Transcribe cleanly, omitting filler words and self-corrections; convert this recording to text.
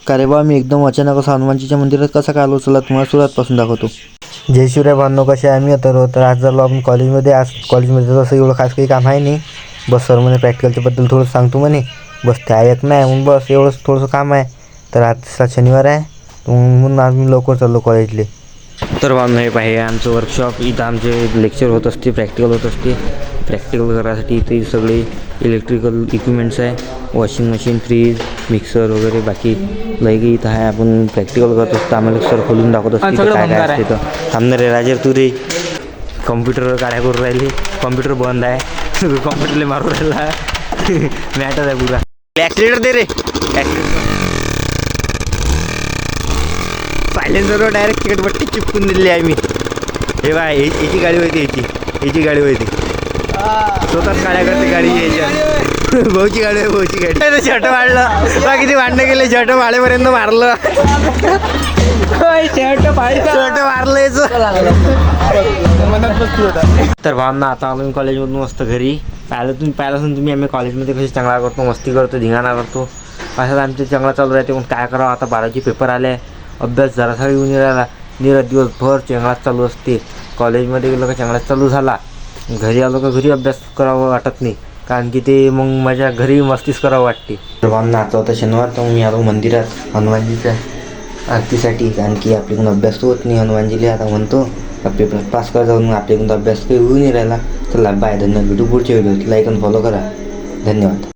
का रे बा, मी एकदम अचानक असं हनुमानजीच्या मंदिरात कसा काय आलो? चला तुम्हाला सुरुवातपासून दाखवतो. जय शिवराय भावनो, कसे आहे? आम्ही तर आज झालो आपण कॉलेजमध्ये. आज कॉलेजमध्ये तसं एवढं खास काही काम आहे नाही. बस सर म्हणे प्रॅक्टिकलच्या बद्दल थोडं सांगतो म्हणे. बस ते ऐक नाही मग बस एवढंच थोडंसं काम आहे. तर आजचा शनिवार आहे म्हणून आज मी लवकर चाललो कॉलेजले. तर भावनो हे पाहिजे आमचं वर्कशॉप. इथं आमचे लेक्चर होत असते, प्रॅक्टिकल होत असते. प्रॅक्टिकल करायसाठी इथे सगळे इलेक्ट्रिकल इक्विपमेंट्स आहे. वॉशिंग मशीन, फ्रीज, मिक्सर वगैरे बाकी लई इथं आहे. आपण प्रॅक्टिकल करत असतो. आम्हाला सर खोलून दाखवत असते काय काय असते. तर थांबणार रे राजेर, तू रे कॉम्प्युटरवर काढ्या करून राहिली. कॉम्प्युटर बंद आहे. कॉम्प्युटरला मारून राहिला. मॅटर आहे पुरा. ॲक्सिलेटर दे रे. सायलेन्सरवर डायरेक्ट तिकटपट्टी चिपकून दिली आहे मी. हे बाय, याची गाडी होती, याची गाडी होती. स्वतःच काढ्या करते गाडी यायच्या. भाऊची गाडी आहे, भाऊची गाडी. शर्ट वाढलं बा, किती भांडणं केले. शर्ट वाढेपर्यंत मारलं. शर्ट मारलं याचं. तर भावना आता आलो मी कॉलेजमधून मस्त घरी. पाहिलं तुम्ही आम्ही कॉलेजमध्ये कशी चांगला करतो, मस्ती करतो, धिंगाणा करतो. असं आमचं चांगला चालू राहते. पण काय करावं आता, 12चे पेपर आले. अभ्यास जरासा येऊन राहिला. दिवसभर चांगलाच चालू असते. कॉलेजमध्ये गेलो का चांगलाच चालू झाला. घरी आलो का घरी अभ्यास करावं वाटत नाही, कारण की ते मग माझ्या घरी मस्तीच करावं वाटते. तर भावना आता होता शनिवार, तर मी आलो मंदिरात हनुमानजीच्या आरतीसाठी. कारण की आपल्याकडून अभ्यास तर होत नाही. हनुमानजीला आता म्हणतो पेपर पास करा जाऊन, आपल्याकडून अभ्यास काही होऊ नाही राहिला. चला बाय, धन्यवाद. भेटू पुढच्या व्हिडिओत. लाईक आणि फॉलो करा. धन्यवाद.